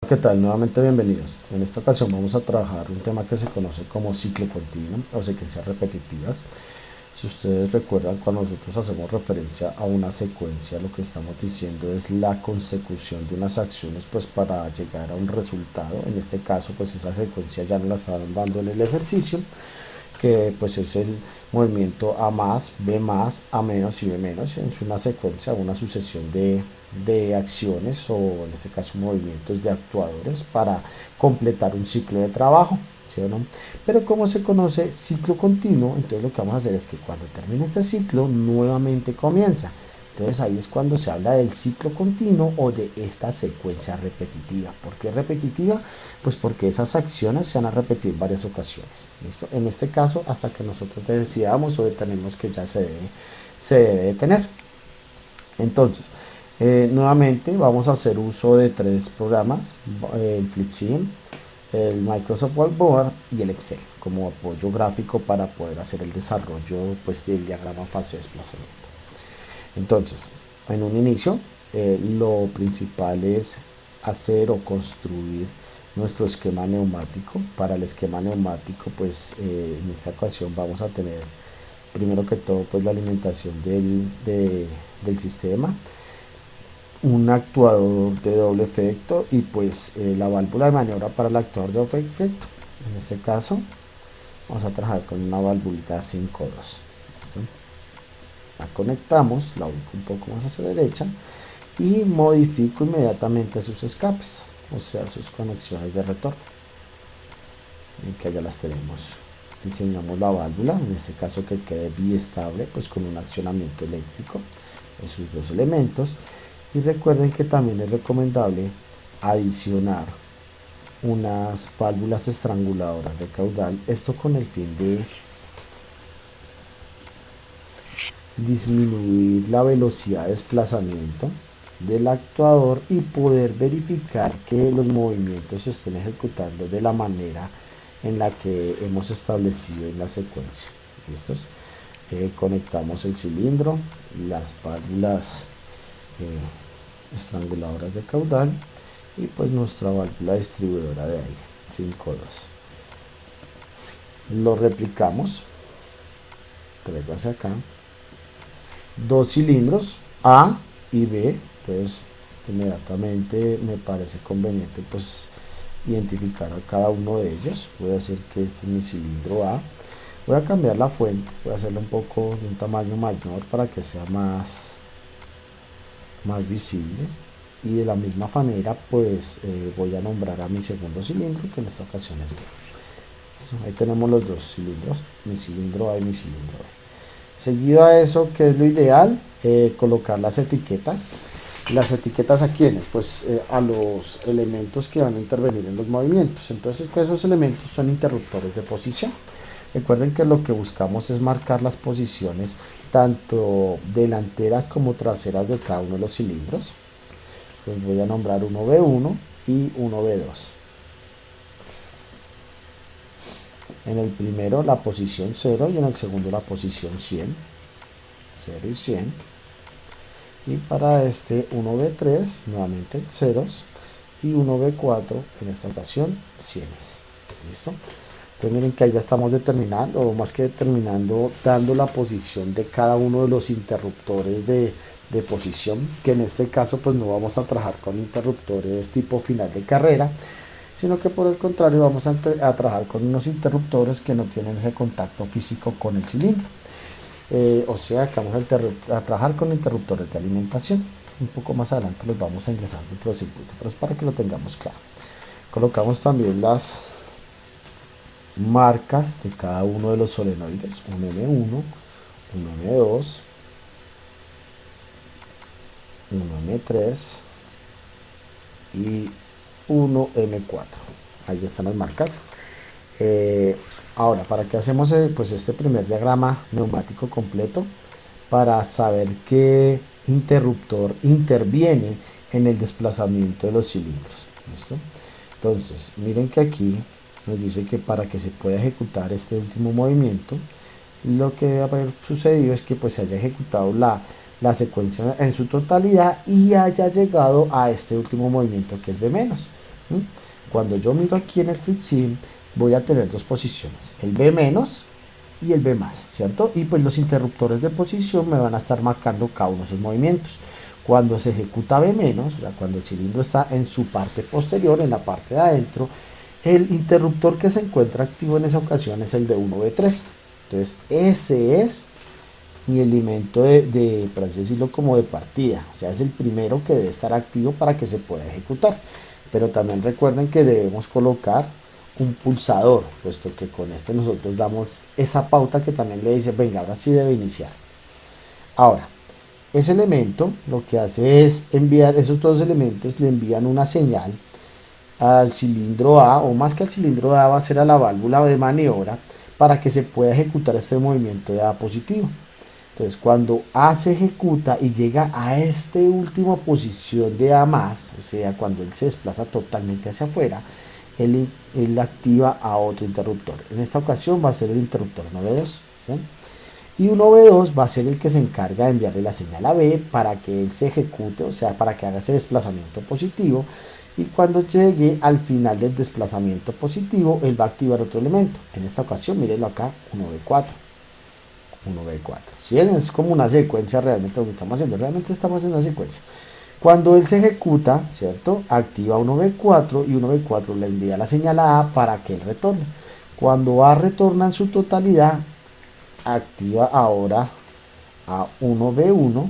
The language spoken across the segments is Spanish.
¿Qué tal? Nuevamente bienvenidos. En esta ocasión vamos a trabajar un tema que se conoce como ciclo continuo o secuencias repetitivas. Si ustedes recuerdan, cuando nosotros hacemos referencia a una secuencia, lo que estamos diciendo es la consecución de unas acciones pues para llegar a un resultado. En este caso pues esa secuencia ya nos la estaban dando en el ejercicio, que pues es el movimiento A más, B más, A menos y B menos. Es una secuencia, una sucesión de acciones o en este caso movimientos de actuadores para completar un ciclo de trabajo. ¿Sí o no? Pero como se conoce ciclo continuo, entonces lo que vamos a hacer es que cuando termine este ciclo nuevamente comienza. Entonces ahí es cuando se habla del ciclo continuo o de esta secuencia repetitiva. ¿Por qué repetitiva? Pues porque esas acciones se van a repetir en varias ocasiones. ¿Listo? En este caso, hasta que nosotros decidamos o detenemos que ya se debe detener. Entonces, nuevamente vamos a hacer uso de tres programas, el Flipsim, el Microsoft Whiteboard y el Excel como apoyo gráfico para poder hacer el desarrollo pues, del diagrama fase de desplazamiento. Entonces, en un inicio, lo principal es hacer o construir nuestro esquema neumático. Para el esquema neumático, pues en esta ocasión vamos a tener primero que todo pues la alimentación del sistema, un actuador de doble efecto y pues la válvula de maniobra para el actuador de doble efecto. En este caso vamos a trabajar con una válvula 5.2. La conectamos, la ubico un poco más hacia la derecha y modifico inmediatamente sus escapes, o sea, sus conexiones de retorno, que ya las tenemos. Diseñamos la válvula, en este caso que quede biestable, pues con un accionamiento eléctrico de sus dos elementos. Y recuerden que también es recomendable adicionar unas válvulas estranguladoras de caudal, esto con el fin de disminuir la velocidad de desplazamiento del actuador y poder verificar que los movimientos se estén ejecutando de la manera en la que hemos establecido en la secuencia. ¿Listos? Conectamos el cilindro, las válvulas estranguladoras de caudal y pues nuestra válvula distribuidora de aire 5.2. Lo replicamos, traigo hacia acá, dos cilindros A y B. Entonces inmediatamente me parece conveniente pues identificar a cada uno de ellos. Voy a decir que este es mi cilindro A. Voy a cambiar la fuente, voy a hacerla un poco de un tamaño mayor para que sea más visible. Y de la misma manera pues voy a nombrar a mi segundo cilindro, que en esta ocasión es B. Ahí tenemos los dos cilindros, mi cilindro A y mi cilindro B. Seguido a eso, ¿qué es lo ideal? Colocar las etiquetas. ¿Las etiquetas a quiénes? Pues a los elementos que van a intervenir en los movimientos. Entonces, pues, esos elementos son interruptores de posición. Recuerden que lo que buscamos es marcar las posiciones tanto delanteras como traseras de cada uno de los cilindros. Pues voy a nombrar uno B1 y uno B2. En el primero la posición 0 y en el segundo la posición 100. 0 y 100. Y para este 1B3 nuevamente ceros y 1B4 en esta ocasión 100. ¿Listo? Entonces miren que ahí ya estamos determinando, o más que determinando, dando la posición de cada uno de los interruptores de posición, que en este caso pues no vamos a trabajar con interruptores tipo final de carrera, sino que por el contrario vamos a trabajar con unos interruptores que no tienen ese contacto físico con el cilindro. O sea que vamos a trabajar con interruptores de alimentación. Un poco más adelante los vamos a ingresar dentro del circuito, pero es para que lo tengamos claro. Colocamos también las marcas de cada uno de los solenoides, un M1, un M2, un M3 y uno M4. Ahí están las marcas. Eh, Ahora, ¿para qué hacemos pues este primer diagrama neumático completo? Para saber qué interruptor interviene en el desplazamiento de los cilindros. ¿Listo? Entonces, miren que aquí nos dice que para que se pueda ejecutar este último movimiento, lo que debe haber sucedido es que pues se haya ejecutado la secuencia en su totalidad y haya llegado a este último movimiento que es B-. ¿Mm? Cuando yo miro aquí en el FreeSim, voy a tener dos posiciones, el B menos y el B más, ¿cierto? Y pues los interruptores de posición me van a estar marcando cada uno de sus movimientos. Cuando se ejecuta B menos, o sea, cuando el cilindro está en su parte posterior, en la parte de adentro, el interruptor que se encuentra activo en esa ocasión es el de 1B3. Entonces, ese es mi elemento por así decirlo, como de partida. O sea, es el primero que debe estar activo para que se pueda ejecutar. Pero también recuerden que debemos colocar un pulsador, puesto que con este nosotros damos esa pauta que también le dice, venga, ahora sí debe iniciar. Ahora, ese elemento lo que hace es enviar, esos dos elementos le envían una señal al cilindro A, o más que al cilindro A va a ser a la válvula de maniobra para que se pueda ejecutar este movimiento de A positivo. Entonces, cuando A se ejecuta y llega a esta última posición de A más, o sea, cuando él se desplaza totalmente hacia afuera, él activa a otro interruptor. En esta ocasión va a ser el interruptor 9.2. ¿Sí? Y un OV2 va a ser el que se encarga de enviarle la señal a B para que él se ejecute, o sea, para que haga ese desplazamiento positivo. Y cuando llegue al final del desplazamiento positivo, él va a activar otro elemento. En esta ocasión, mírenlo acá, 1B4. 1B4. ¿Sí? Es como una secuencia realmente lo que estamos haciendo. Realmente estamos haciendo una secuencia. Cuando él se ejecuta, ¿cierto? Activa 1B4 y 1B4 le envía la señal a A para que él retorne. Cuando A retorna en su totalidad, activa ahora a 1B1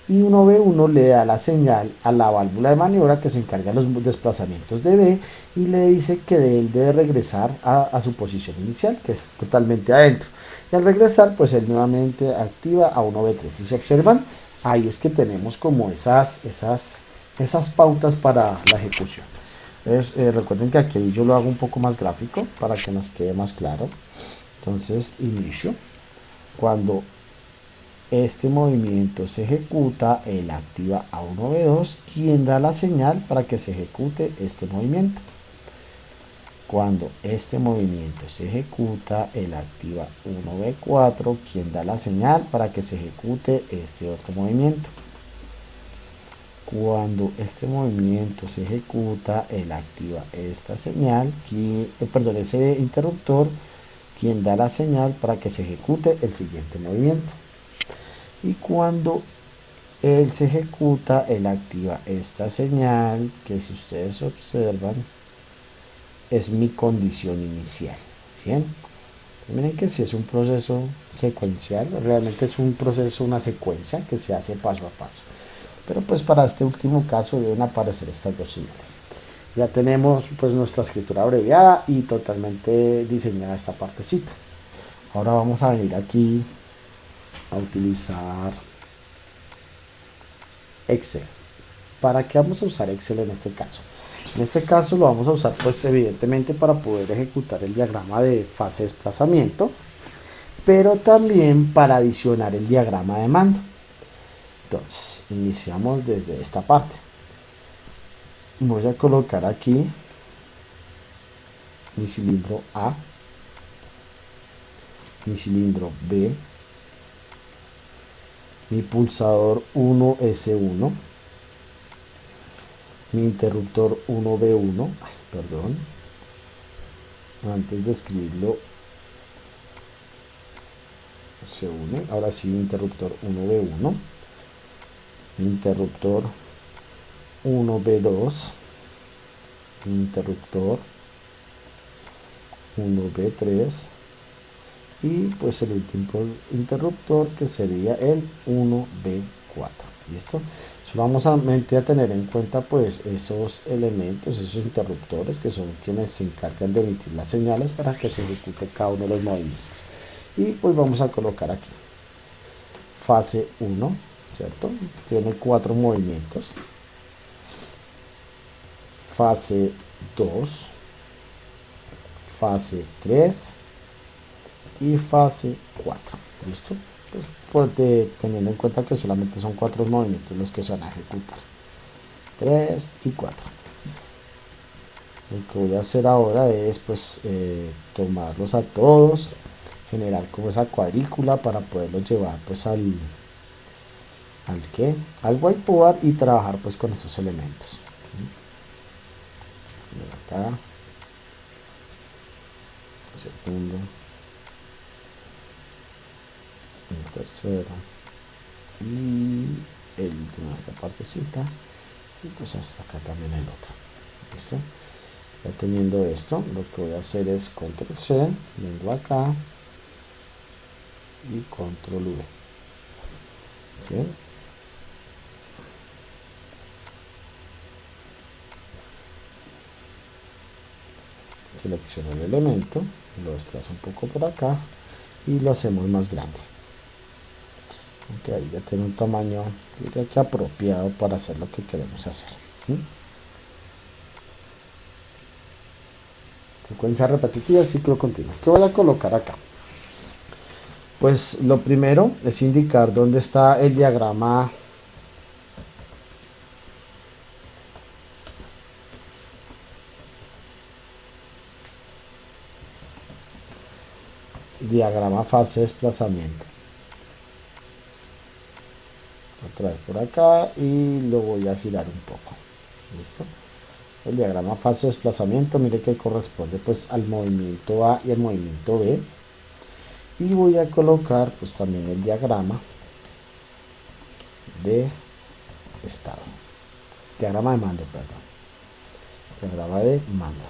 y 1B1 le da la señal a la válvula de maniobra que se encarga de los desplazamientos de B y le dice que él debe regresar a su posición inicial, que es totalmente adentro. Y al regresar, pues él nuevamente activa a 1B3. Si se observan, ahí es que tenemos como esas pautas para la ejecución. Entonces, recuerden que aquí yo lo hago un poco más gráfico para que nos quede más claro. Entonces, inicio. Cuando este movimiento se ejecuta, él activa a 1B2, quien da la señal para que se ejecute este movimiento. Cuando este movimiento se ejecuta, él activa 1B4, quien da la señal para que se ejecute este otro movimiento. Cuando este movimiento se ejecuta, él activa esta señal, perdón, ese interruptor, quien da la señal para que se ejecute el siguiente movimiento. Y cuando él se ejecuta, él activa esta señal que, si ustedes observan, es mi condición inicial. ¿Sí? Miren que si es un proceso secuencial, realmente es un proceso, una secuencia que se hace paso a paso. Pero pues para este último caso deben aparecer estas dos señales. Ya tenemos pues nuestra escritura abreviada y totalmente diseñada esta partecita. Ahora vamos a venir aquí a utilizar Excel. ¿Para qué vamos a usar Excel en este caso? En este caso lo vamos a usar pues evidentemente para poder ejecutar el diagrama de fase de desplazamiento, pero también para adicionar el diagrama de mando. Entonces, iniciamos desde esta parte. Voy a colocar aquí mi cilindro A, mi cilindro B, mi pulsador 1S1, mi interruptor 1B1, perdón, antes de escribirlo se une, ahora sí, interruptor 1B1, interruptor 1B2, interruptor 1B3 y pues el último interruptor que sería el 1B4. ¿Listo? Vamos a tener en cuenta pues esos elementos, esos interruptores que son quienes se encargan de emitir las señales para que se ejecute cada uno de los movimientos. Y pues vamos a colocar aquí fase 1, ¿cierto? Tiene 4 movimientos. Fase 2, fase 3 y fase 4. ¿Listo? Pues teniendo en cuenta que solamente son 4 movimientos los que se van a ejecutar. 3 y 4. Lo que voy a hacer ahora es pues tomarlos a todos, generar como esa cuadrícula para poderlos llevar pues al whiteboard y trabajar pues con estos elementos. acá, segundo, el tercero y el último, esta partecita, y pues hasta acá también el otro. ¿Listo? Ya teniendo esto, lo que voy a hacer es control C, vengo acá y control V. ¿Bien? Selecciono el elemento, lo desplazo un poco por acá y lo hacemos más grande. Aunque ahí ya tiene un tamaño, diría que apropiado para hacer lo que queremos hacer. Secuencia repetitiva, ciclo continuo. ¿Qué voy a colocar acá? Pues lo primero es indicar dónde está el diagrama fase de desplazamiento. Otra vez por acá y lo voy a girar un poco. ¿Listo? El diagrama fase de desplazamiento, mire que corresponde pues al movimiento A y al movimiento B. Y voy a colocar pues también el diagrama de estado. Diagrama de mando, perdón. Diagrama de mando.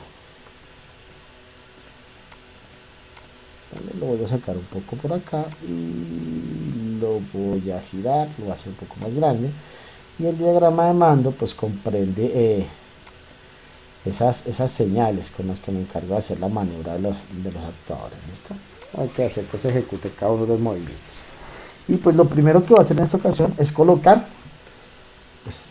Lo voy a sacar un poco por acá y lo voy a girar, lo voy a hacer un poco más grande. Y el diagrama de mando pues comprende esas señales con las que me encargo de hacer la maniobra de los actuadores. ¿Listo? Hay que hacer que se ejecute cada uno de los movimientos. Y pues lo primero que voy a hacer en esta ocasión es colocar pues,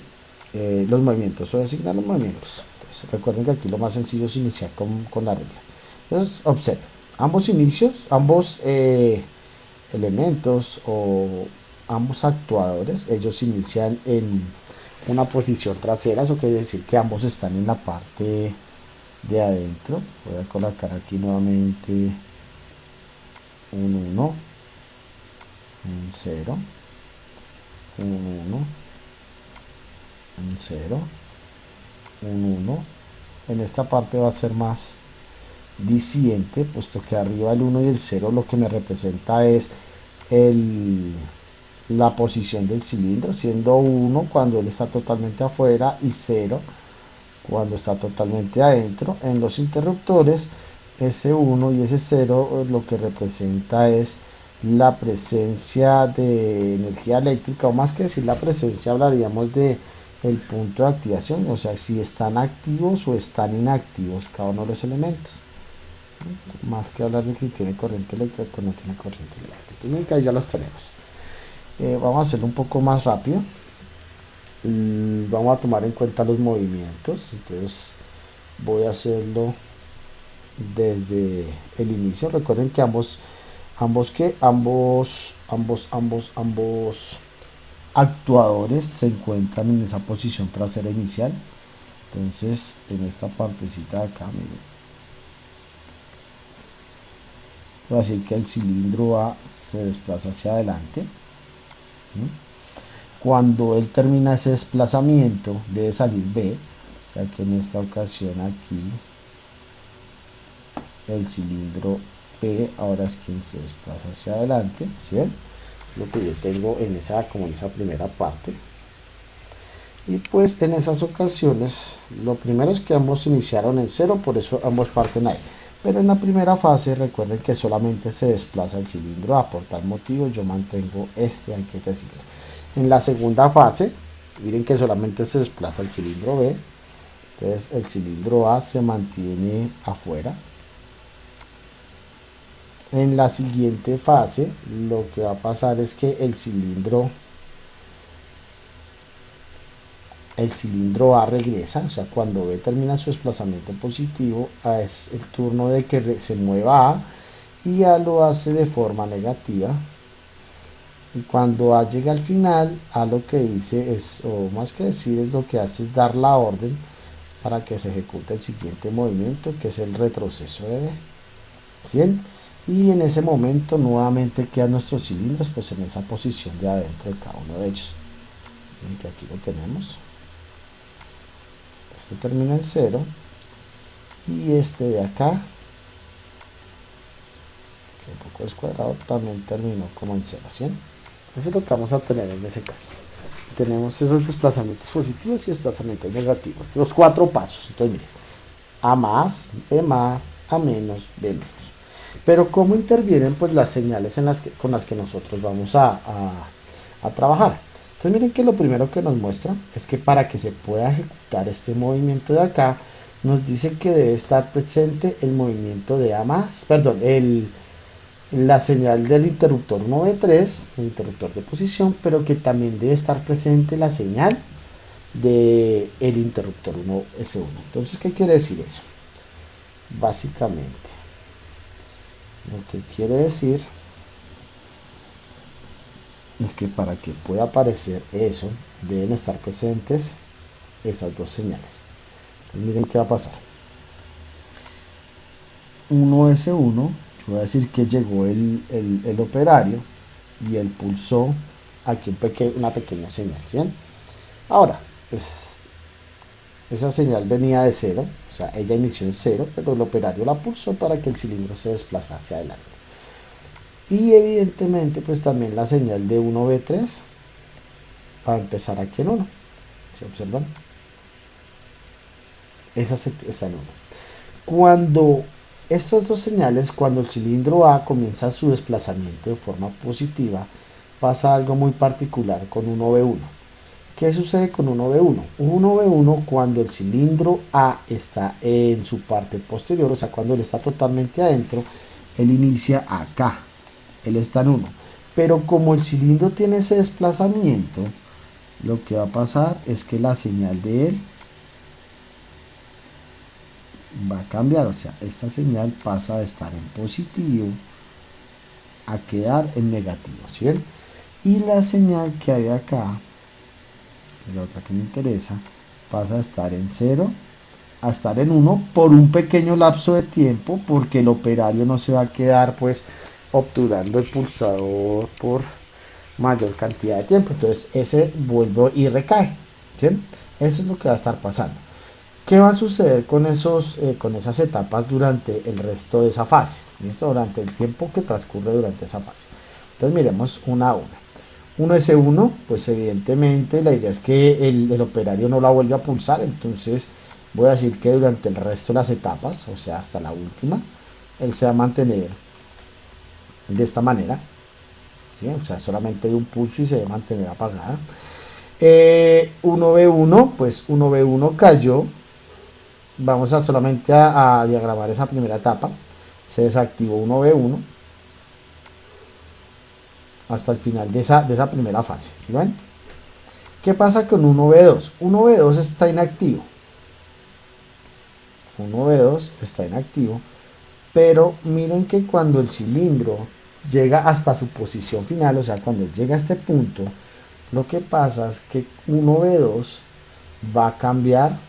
los movimientos o designar los movimientos. Entonces, recuerden que aquí lo más sencillo es iniciar con la regla. Entonces observen, ambos inicios, ambos elementos o ambos actuadores, ellos inician en una posición trasera, eso quiere decir que ambos están en la parte de adentro. Voy a colocar aquí nuevamente un 1, un 0, un 1, un 0, un 1. En esta parte va a ser más diciente, puesto que arriba el 1 y el 0 lo que me representa es la posición del cilindro, siendo 1 cuando él está totalmente afuera y 0 cuando está totalmente adentro. En los interruptores, ese 1 y ese 0 lo que representa es la presencia de energía eléctrica, o más que decir la presencia, hablaríamos de el punto de activación, o sea, si están activos o están inactivos cada uno de los elementos. Más que hablar de que tiene corriente eléctrica o no tiene corriente eléctrica. Entonces, ahí ya los tenemos. Vamos a hacerlo un poco más rápido. Vamos a tomar en cuenta los movimientos. Entonces voy a hacerlo desde el inicio. Recuerden que ambos actuadores se encuentran en esa posición trasera inicial. Entonces en esta partecita de acá, miren, voy a decir que el cilindro A se desplaza hacia adelante. Cuando él termina ese desplazamiento debe salir B, o sea que en esta ocasión aquí el cilindro P ahora es quien se desplaza hacia adelante, ¿sí ven? Lo que yo tengo en esa primera parte. Y pues en esas ocasiones lo primero es que ambos iniciaron en 0, por eso ambos parten ahí. Pero en la primera fase recuerden que solamente se desplaza el cilindro A, por tal motivo yo mantengo hay que decirlo. En la segunda fase, miren que solamente se desplaza el cilindro B, entonces el cilindro A se mantiene afuera. En la siguiente fase, lo que va a pasar es que el cilindro A regresa, o sea, cuando B termina su desplazamiento positivo, es el turno de que se mueva A, y A lo hace de forma negativa. Y cuando A llega al final, A lo que dice es, o más que decir, es lo que hace es dar la orden para que se ejecute el siguiente movimiento, que es el retroceso de B. ¿Bien? Y en ese momento nuevamente quedan nuestros cilindros pues en esa posición de adentro de cada uno de ellos. Miren que aquí lo tenemos. Este termina en 0 y este de acá, que un poco descuadrado, también terminó como en 0, ¿sí? Eso es lo que vamos a tener en ese caso. Tenemos esos desplazamientos positivos y desplazamientos negativos, los 4 pasos. Entonces miren, A más, B más, A menos, B menos. Pero cómo intervienen pues las señales con las que nosotros vamos a trabajar. Entonces miren que lo primero que nos muestra es que para que se pueda ejecutar este movimiento de acá, nos dice que debe estar presente el movimiento de A más, perdón, la señal del interruptor 1V3, el interruptor de posición, pero que también debe estar presente la señal del interruptor 1S1. Entonces, ¿qué quiere decir eso? Básicamente, lo que quiere decir es que para que pueda aparecer eso, deben estar presentes esas dos señales. Entonces, miren qué va a pasar. 1S1, yo voy a decir que llegó el operario y él pulsó aquí una pequeña señal, ¿sí? Ahora, pues esa señal venía de 0, o sea, ella inició en 0, pero el operario la pulsó para que el cilindro se desplazara hacia adelante. Y evidentemente, pues también la señal de 1V3 va a empezar aquí en 1. ¿Se observan? Esa está en 1. Cuando estas dos señales, cuando el cilindro A comienza su desplazamiento de forma positiva, pasa algo muy particular con 1V1. ¿Qué sucede con 1V1? 1V1 cuando el cilindro A está en su parte posterior, o sea, cuando él está totalmente adentro, él inicia acá, él está en 1. Pero como el cilindro tiene ese desplazamiento, lo que va a pasar es que la señal de él va a cambiar, o sea, esta señal pasa de estar en positivo a quedar en negativo, ¿sí ven? Y la señal que hay acá, la otra que me interesa, pasa a estar en 0 a estar en 1 por un pequeño lapso de tiempo, porque el operario no se va a quedar pues obturando el pulsador por mayor cantidad de tiempo. Entonces ese vuelve y recae, ¿sí? Eso es lo que va a estar pasando. ¿Qué va a suceder con esas etapas durante el resto de esa fase? ¿Listo? Durante el tiempo que transcurre durante esa fase. Entonces miremos una a una. 1S1, pues evidentemente la idea es que el operario no la vuelva a pulsar, entonces voy a decir que durante el resto de las etapas, o sea, hasta la última, él se va a mantener de esta manera, ¿sí? O sea, solamente de un pulso y se va a mantener apagada. 1V1, pues 1V1 cayó, vamos a solamente a diagramar esa primera etapa, se desactivó 1V1 hasta el final de esa primera fase, ¿sí ven? ¿Qué pasa con 1V2? 1V2 está inactivo. 1V2 está inactivo, pero miren que cuando el cilindro llega hasta su posición final, o sea, cuando llega a este punto, lo que pasa es que 1V2 va a cambiar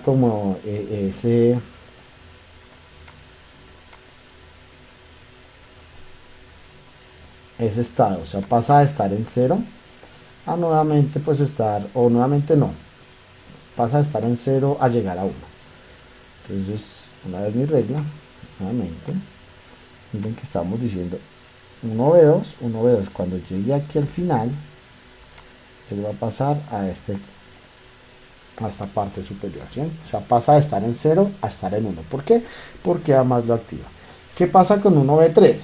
como ese estado, o sea, pasa de estar en 0 a nuevamente pues estar, o nuevamente no, pasa de estar en 0 a llegar a 1. Entonces, una vez mi regla, nuevamente, miren que estamos diciendo 1V2, 1V2, cuando llegue aquí al final, él va a pasar a esta parte superior, ¿sí? O sea, pasa de estar en 0 a estar en 1. ¿Por qué? Porque además lo activa. ¿Qué pasa con 1V3?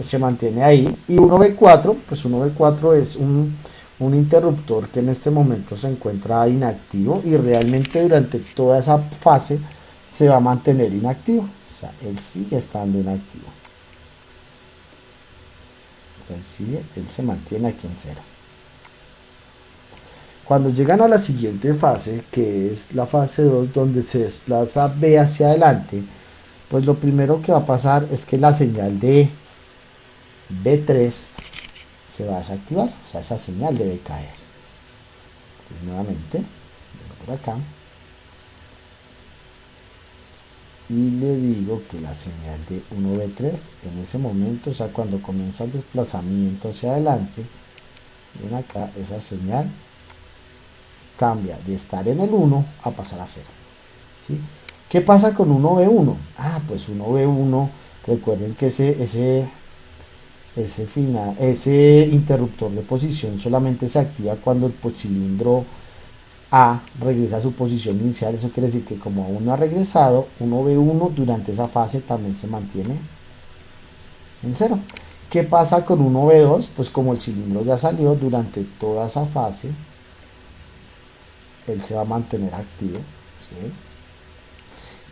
Se mantiene ahí. Y 1V4, pues 1V4 es un interruptor que en este momento se encuentra inactivo y realmente durante toda esa fase se va a mantener inactivo. O sea, él sigue estando inactivo. Él se mantiene aquí en 0. Cuando llegan a la siguiente fase, que es la fase 2, donde se desplaza B hacia adelante, pues lo primero que va a pasar es que la señal de B3 se va a desactivar, o sea, esa señal debe caer. Pues nuevamente, vengo por acá y le digo que la señal de 1B3 en ese momento, o sea, cuando comienza el desplazamiento hacia adelante, Miren acá, esa señal cambia de estar en el 1 a pasar a 0. ¿Sí? ¿Qué pasa con 1B1? Ah, pues 1B1, recuerden que ese interruptor de posición solamente se activa cuando el cilindro A regresa a su posición inicial. Eso quiere decir que como aún no ha regresado, 1B1 durante esa fase también se mantiene en 0. ¿Qué pasa con 1B2? Pues como el cilindro ya salió durante toda esa fase, él se va a mantener activo. ¿Sí?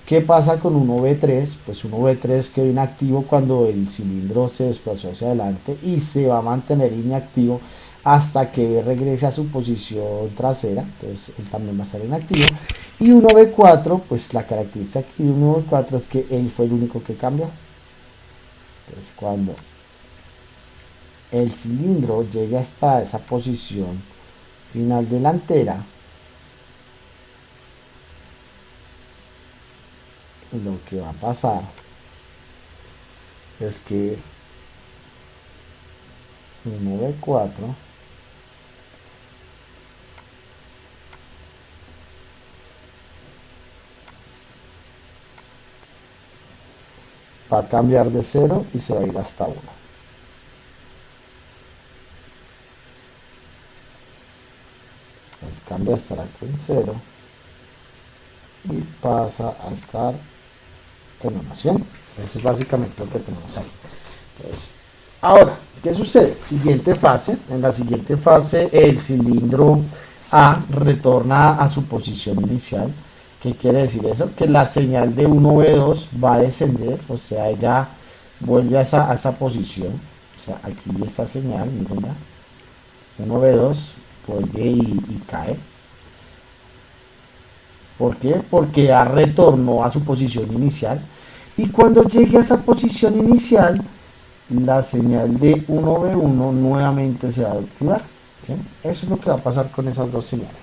¿Qué pasa con 1B3? Pues 1B3 quedó inactivo cuando el cilindro se desplazó hacia adelante y se va a mantener inactivo hasta que regrese a su posición trasera. Entonces él también va a estar inactivo. Y 1B4, pues la característica aquí de 1B4 es que él fue el único que cambió. Entonces cuando el cilindro llegue hasta esa posición final delantera, lo que va a pasar es que 1B4 va a cambiar de 0 y se va a ir hasta 1. El cambio a estar aquí en 0 y pasa a estar en 1, ¿sí? Eso es básicamente lo que tenemos ahí. Entonces, ahora, ¿qué sucede? Siguiente fase. En la siguiente fase, el cilindro A retorna a su posición inicial. ¿Qué quiere decir eso? Que la señal de 1B2 va a descender, o sea, ella vuelve a esa posición. O sea, aquí esta señal, miren ya, 1B2 vuelve y cae. ¿Por qué? Porque ya retornó a su posición inicial. Y cuando llegue a esa posición inicial, la señal de 1B1 nuevamente se va a activar. ¿Sí? Eso es lo que va a pasar con esas dos señales.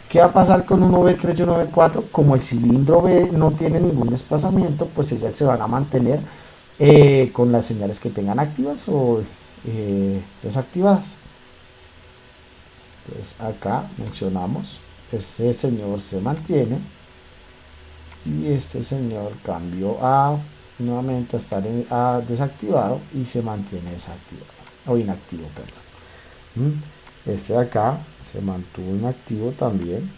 ¿Qué va a pasar con 1B3 y 1B4? Como el cilindro B no tiene ningún desplazamiento, pues ellas se van a mantener con las señales que tengan activas o desactivadas. Entonces acá mencionamos, este señor se mantiene y este señor cambió a nuevamente a estar desactivado y se mantiene desactivado o inactivo, perdón. Este de acá se mantuvo inactivo también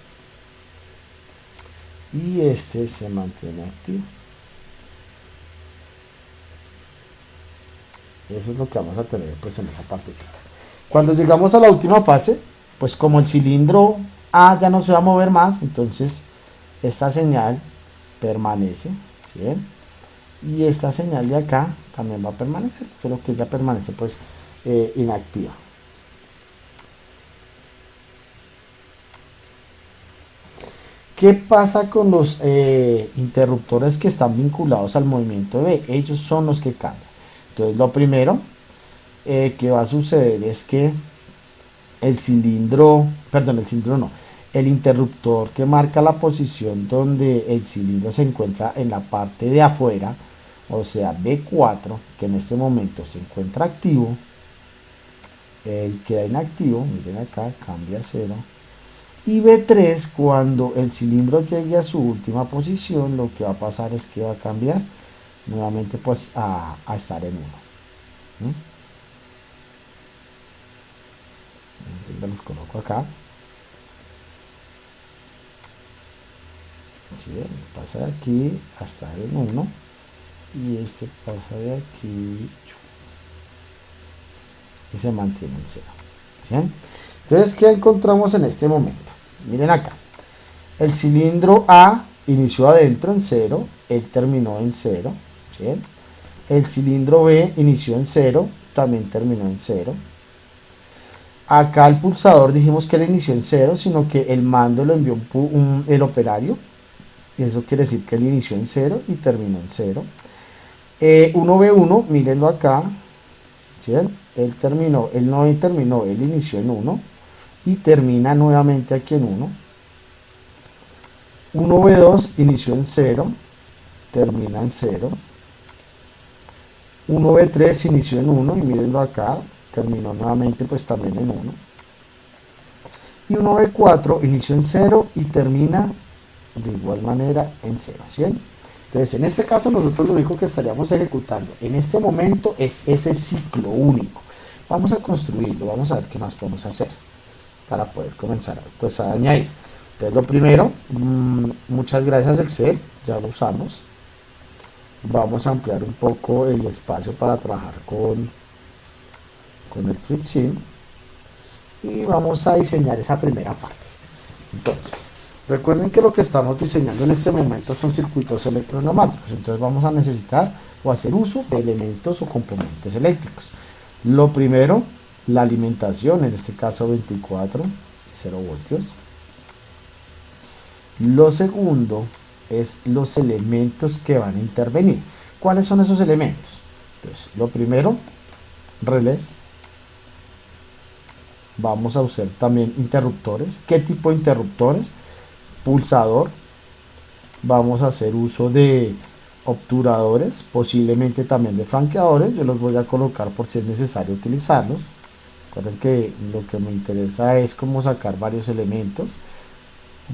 y este se mantiene activo. Eso es lo que vamos a tener pues en esa partecita. Cuando llegamos a la última fase, pues como el cilindro A ya no se va a mover más, entonces esta señal permanece, ¿sí ven? Y esta señal de acá también va a permanecer, solo que ya permanece pues inactiva. ¿Qué pasa con los interruptores que están vinculados al movimiento B? Ellos son los que cambian. Entonces lo primero que va a suceder es que el cilindro no, el interruptor que marca la posición donde el cilindro se encuentra en la parte de afuera, o sea B4, que en este momento se encuentra activo, él queda inactivo, miren acá, cambia a 0. Y B3, cuando el cilindro llegue a su última posición, lo que va a pasar es que va a cambiar nuevamente pues a estar en 1. Los coloco acá. ¿Sí? Pasa de aquí a estar en 1 y este pasa de aquí y se mantiene en 0. ¿Sí? Entonces, ¿qué encontramos en este momento? Miren acá. El cilindro A inició adentro en 0, él terminó en 0. ¿Sí? El cilindro B inició en 0, también terminó en 0. Acá el pulsador dijimos que él inició en 0, sino que el mando lo envió el operario. Y eso quiere decir que él inició en 0 y terminó en 0. 1B1, mírenlo acá. ¿Sí? Él no terminó, él inició en 1 y termina nuevamente aquí en 1. 1B2 inició en 0, termina en 0. 1B3 inició en 1 y mírenlo acá, terminó nuevamente pues también en 1. Y 1B4 inició en 0 y termina de igual manera en 0, ¿sí? Entonces, en este caso, nosotros lo único que estaríamos ejecutando en este momento es ese ciclo único. Vamos a construirlo, vamos a ver qué más podemos hacer para poder comenzar pues, a añadir. Entonces, lo primero, muchas gracias Excel, ya lo usamos. Vamos a ampliar un poco el espacio para trabajar con el FreeSync y vamos a diseñar esa primera parte. Entonces, recuerden que lo que estamos diseñando en este momento son circuitos electroneumáticos, entonces vamos a necesitar o hacer uso de elementos o componentes eléctricos. Lo primero, la alimentación, en este caso 24, 0 voltios. Lo segundo es los elementos que van a intervenir. ¿Cuáles son esos elementos? Entonces, lo primero, relés. Vamos a usar también interruptores. ¿Qué tipo de interruptores? Pulsador. Vamos a hacer uso de obturadores, posiblemente también de franqueadores. Yo los voy a colocar por si es necesario utilizarlos. Recuerden que lo que me interesa es cómo sacar varios elementos,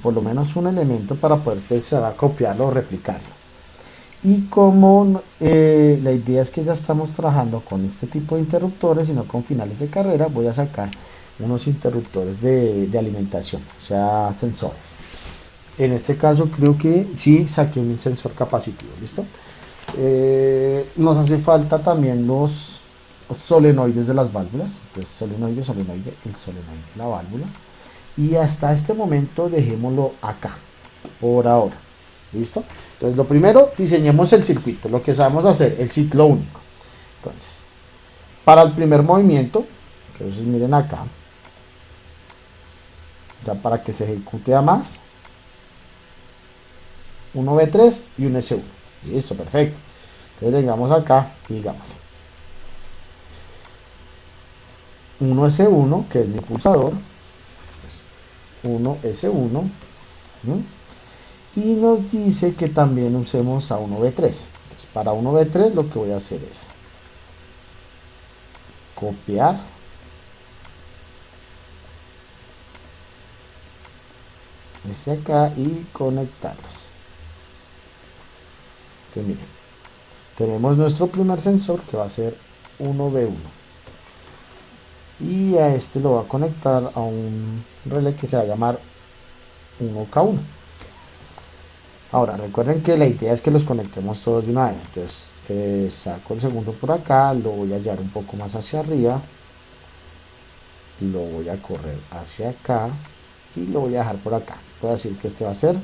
por lo menos un elemento para poder empezar a copiarlo o replicarlo. Y como la idea es que ya estamos trabajando con este tipo de interruptores y no con finales de carrera, voy a sacar unos interruptores de alimentación, o sea, sensores. En este caso creo que sí saqué un sensor capacitivo, ¿listo? Nos hace falta también los solenoides de las válvulas, entonces solenoide, el solenoide de la válvula. Y hasta este momento dejémoslo acá, por ahora, ¿listo? Entonces lo primero, diseñemos el circuito, lo que sabemos hacer, el ciclo único. Entonces, para el primer movimiento, entonces miren acá, ya para que se ejecute a más, un V3 y un S1. Listo, perfecto. Entonces vengamos acá y digamos 1S1, que es mi pulsador, 1S1, y nos dice que también usemos a 1V3. Entonces, para 1V3 lo que voy a hacer es copiar este acá y conectarlos. Entonces miren, tenemos nuestro primer sensor que va a ser 1V1 y a este lo va a conectar a un relé que se va a llamar 1K1. Ahora recuerden que la idea es que los conectemos todos de una vez. Entonces saco el segundo por acá, lo voy a llevar un poco más hacia arriba, lo voy a correr hacia acá y lo voy a dejar por acá. Puedo decir que este va a ser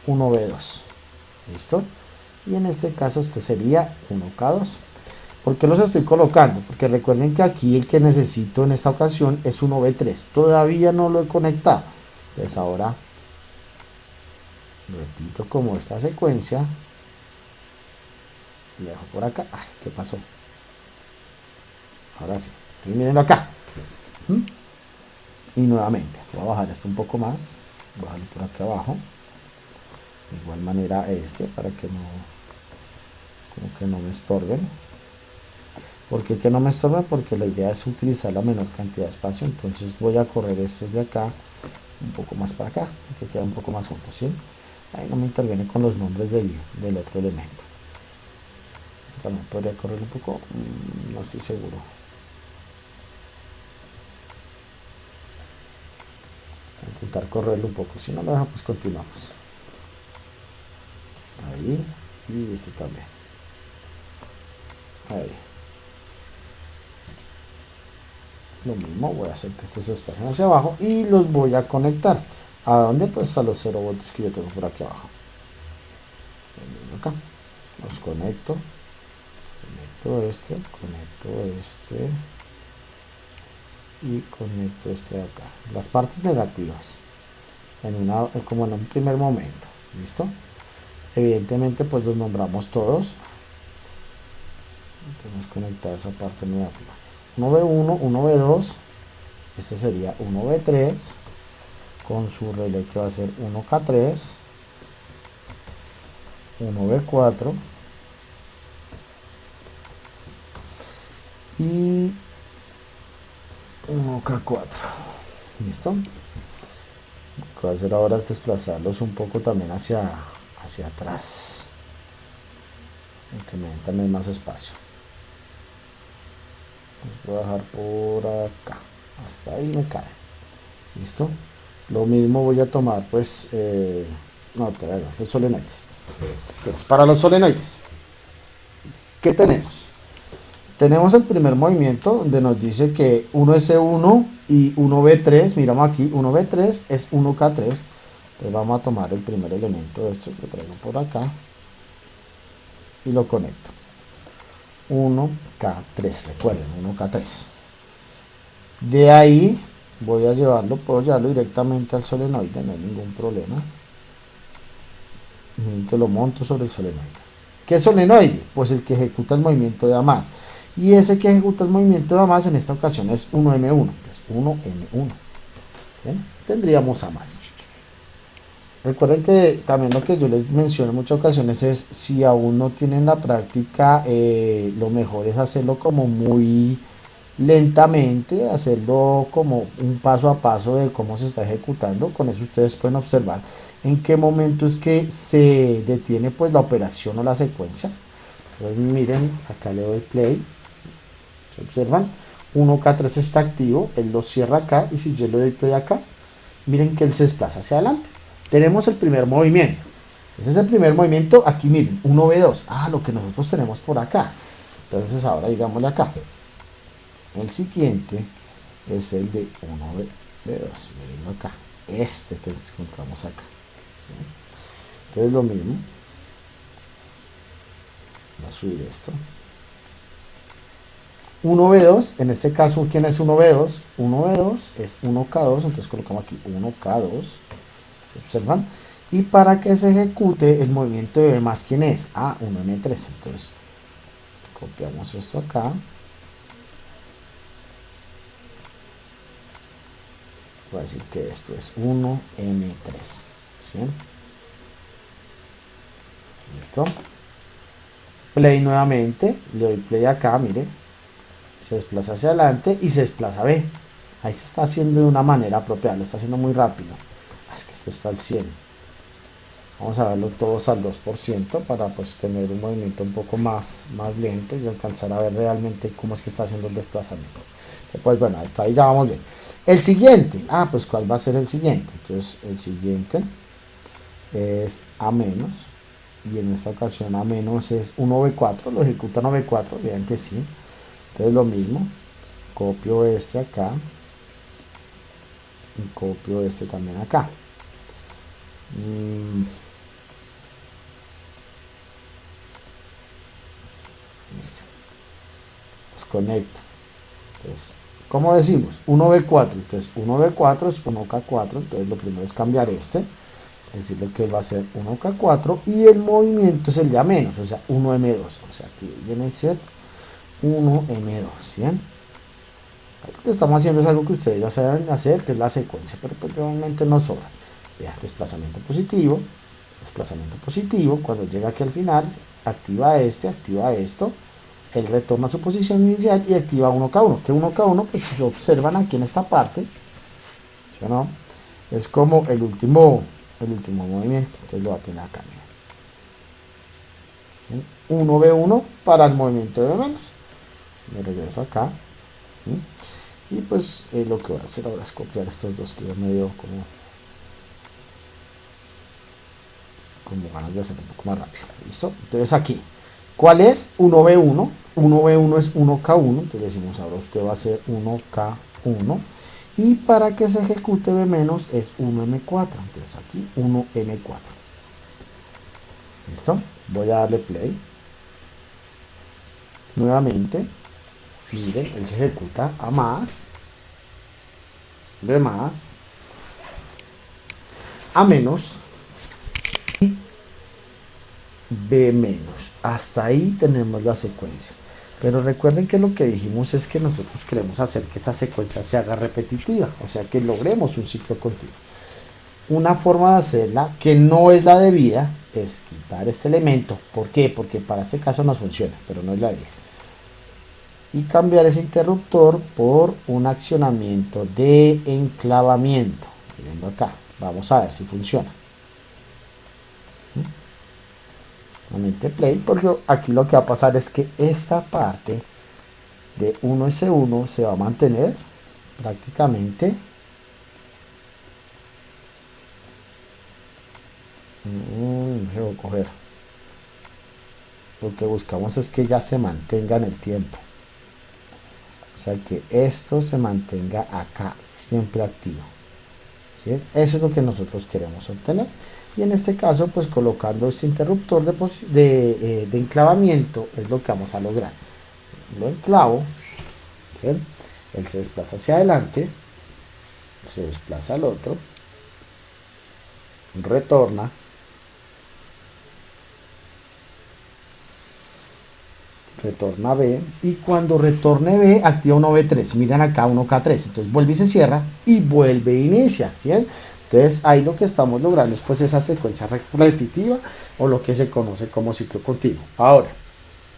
1V2. ¿Listo? Y en este caso este sería 1K2. ¿Por qué los estoy colocando? Porque recuerden que aquí el que necesito en esta ocasión es 1V3. Todavía no lo he conectado. Entonces ahora repito como esta secuencia. Y dejo por acá. Ay, ¿qué pasó? Ahora sí. Y miren acá. Y nuevamente, voy a bajar esto un poco más. Voy a bajarlo por aquí abajo. De igual manera este, para que no me estorben. ¿Por qué que no me estorben? Porque la idea es utilizar la menor cantidad de espacio. Entonces voy a correr estos de acá un poco más para acá, que queda un poco más juntos, ¿sí? Ahí no me interviene con los nombres del otro elemento. Este también podría correr un poco, no estoy seguro. Voy a intentar correrlo un poco, si no lo dejo pues continuamos. Ahí, y este también. Ahí. Lo mismo, voy a hacer que estos se espacian hacia abajo y los voy a conectar. ¿A dónde? Pues a los 0 voltios que yo tengo por aquí abajo. Acá. Los conecto. Conecto este y conecto este de acá. Las partes negativas. Como en un primer momento. ¿Listo? Evidentemente pues los nombramos todos. Tenemos conectar esa parte negativa. 1V1, 1V2. Este sería 1V3 con su relé que va a ser 1K3, 1V4 y 1K4. ¿Listo? Lo que voy a hacer ahora es desplazarlos un poco también hacia atrás, que me den también más espacio. Los voy a dejar por acá, hasta ahí me cae. ¿Listo? Lo mismo voy a tomar, pues, no, todavía no, los solenoides. Entonces, para los solenoides, ¿qué tenemos? Tenemos el primer movimiento donde nos dice que 1S1 y 1B3, miramos aquí, 1B3 es 1K3. Entonces vamos a tomar el primer elemento de esto, lo traigo por acá y lo conecto. 1K3, recuerden, 1K3. De ahí voy a llevarlo, puedo llevarlo directamente al solenoide, no hay ningún problema. Que lo monto sobre el solenoide. ¿Qué solenoide? Pues el que ejecuta el movimiento de A más. Y ese que ejecuta el movimiento de A más en esta ocasión es 1M1. Entonces 1M1. ¿Bien? Tendríamos A más. Recuerden que también lo que yo les menciono en muchas ocasiones es si aún no tienen la práctica, lo mejor es hacerlo como muy lentamente, hacerlo como un paso a paso de cómo se está ejecutando. Con eso ustedes pueden observar en qué momento es que se detiene pues la operación o la secuencia. Entonces miren, acá le doy play, ¿se observan? 1K3 está activo, él lo cierra acá y si yo le doy play acá, miren que él se desplaza hacia adelante. Tenemos el primer movimiento. Ese es el primer movimiento. Aquí miren, 1B2. Ah, lo que nosotros tenemos por acá. Entonces ahora digámosle acá. El siguiente es el de 1B2. Miren acá. Este que encontramos acá. Entonces lo mismo. Voy a subir esto. 1B2, en este caso, ¿quién es 1B2? 1B2 es 1K2, entonces colocamos aquí 1K2. ¿Observan? Y para que se ejecute el movimiento de B más, ¿quién es? Ah, 1M3. Entonces, copiamos esto acá. Voy a decir que esto es 1M3. ¿Sí? ¿Listo? Play nuevamente. Le doy play acá, mire. Se desplaza hacia adelante y se desplaza B. Ahí se está haciendo de una manera apropiada. Lo está haciendo muy rápido. Es que esto está al 100. Vamos a verlo todos al 2% para pues tener un movimiento un poco más lento y alcanzar a ver realmente cómo es que está haciendo el desplazamiento. Pues bueno, hasta ahí ya vamos bien. El siguiente, pues ¿cuál va a ser el siguiente? Entonces el siguiente es A menos, y en esta ocasión A menos es 1B4, lo ejecuta 1B4, vean que sí. Entonces lo mismo, copio este acá y copio este también acá. Los conecto. Entonces, ¿cómo decimos? 1B4, entonces 1B4 es 1K4, entonces lo primero es cambiar este, decirle que va a ser 1K4 y el movimiento es el de A menos, o sea 1M2, o sea aquí viene a ser 1M2, ¿bien? Lo que estamos haciendo es algo que ustedes ya saben hacer, que es la secuencia, pero pues realmente no sobra. Vean, desplazamiento positivo, cuando llega aquí al final, activa activa esto, él retorna a su posición inicial y activa 1K1, que 1K1 pues si observan aquí en esta parte, ¿sí o no? Es como el último movimiento, entonces lo va a tener acá. 1B1 para el movimiento de B-, me regreso acá, ¿sí? Y pues lo que voy a hacer ahora es copiar estos dos que yo me dio como ganas de hacer un poco más rápido. ¿Listo? Entonces aquí, ¿cuál es? 1B1. 1B1 es 1K1. Entonces decimos ahora usted va a hacer 1K1. Y para que se ejecute B menos es 1M4. Entonces aquí 1M4. ¿Listo? Voy a darle play. Nuevamente, miren, él se ejecuta A más, B más, A menos y B menos. Hasta ahí tenemos la secuencia. Pero recuerden que lo que dijimos es que nosotros queremos hacer que esa secuencia se haga repetitiva, o sea que logremos un ciclo continuo. Una forma de hacerla que no es la debida es quitar este elemento. ¿Por qué? Porque para este caso nos funciona, pero no es la debida. Y cambiar ese interruptor por un accionamiento de enclavamiento. viendo acá, vamos a ver si funciona. Nuevamente play, porque aquí lo que va a pasar es que esta parte de 1S1 se va a mantener prácticamente. Debo coger. Lo que buscamos es que ya se mantenga en el tiempo. O sea que esto se mantenga acá siempre activo. ¿Sí? Eso es lo que nosotros queremos obtener. Y en este caso, pues colocando este interruptor de enclavamiento es lo que vamos a lograr. Lo enclavo, ¿sí? Él se desplaza hacia adelante, se desplaza al otro, retorna, retorna B, y cuando retorne B activa 1B3, miran acá 1K3, entonces vuelve y se cierra y vuelve e inicia, ¿sí? Entonces ahí lo que estamos logrando es pues esa secuencia repetitiva o lo que se conoce como ciclo continuo. Ahora,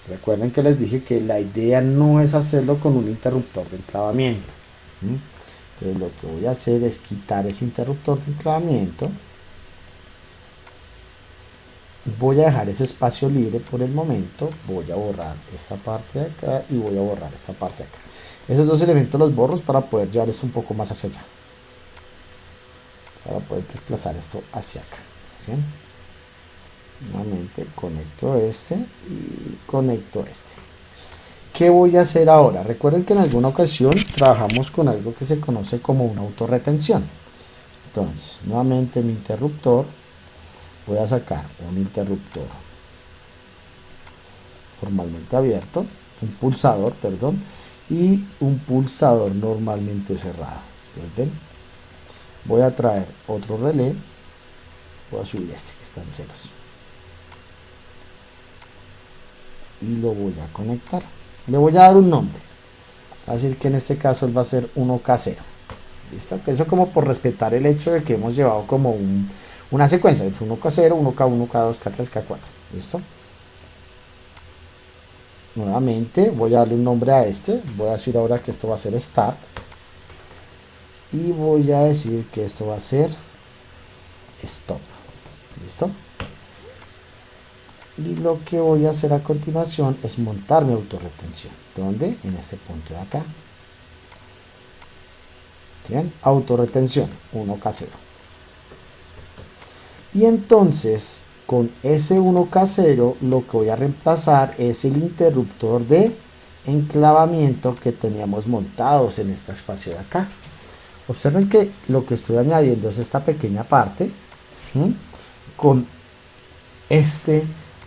recuerden que les dije que la idea no es hacerlo con un interruptor de enclavamiento. Entonces lo que voy a hacer es quitar ese interruptor de enclavamiento. Voy a dejar ese espacio libre por el momento. Voy a borrar esta parte de acá y voy a borrar esta parte de acá. Esos dos elementos los borro para poder llevar esto un poco más hacia allá. Para poder desplazar esto hacia acá. ¿Sí? Nuevamente conecto este y conecto este. ¿Qué voy a hacer ahora? Recuerden que en alguna ocasión trabajamos con algo que se conoce como una autorretención. Entonces, nuevamente mi interruptor, voy a sacar un interruptor normalmente abierto, un pulsador, perdón, y un pulsador normalmente cerrado. ¿Ven? Voy a traer otro relé, voy a subir este que está en ceros y lo voy a conectar. Le voy a dar un nombre, así que en este caso él va a ser 1K0. ¿Listo? Eso como por respetar el hecho de que hemos llevado como una secuencia, es 1K0, 1K1, K2, K3, K4. ¿Listo? Nuevamente voy a darle un nombre a este, voy a decir ahora que esto va a ser start y voy a decir que esto va a ser stop. ¿Listo? Y lo que voy a hacer a continuación es montar mi autorretención. ¿Dónde? En este punto de acá. ¿Bien? Autorretención 1K0. Y entonces con ese 1K0 lo que voy a reemplazar es el interruptor de enclavamiento que teníamos montados en este espacio de acá. Observen que lo que estoy añadiendo es esta pequeña parte, ¿sí? Con este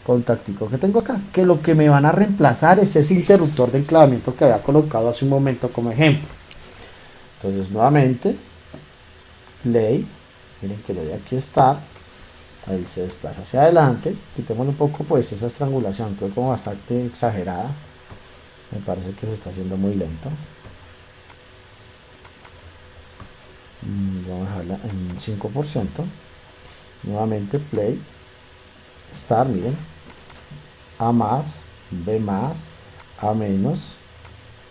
contactico que tengo acá, que lo que me van a reemplazar es ese interruptor de enclavamiento que había colocado hace un momento como ejemplo. Entonces nuevamente play, miren que lo de aquí está, él se desplaza hacia adelante, quitémosle un poco pues esa estrangulación que es como bastante exagerada, me parece que se está haciendo muy lento. Vamos a dejarla en 5%, nuevamente play, start, miren, A más, B más, A menos,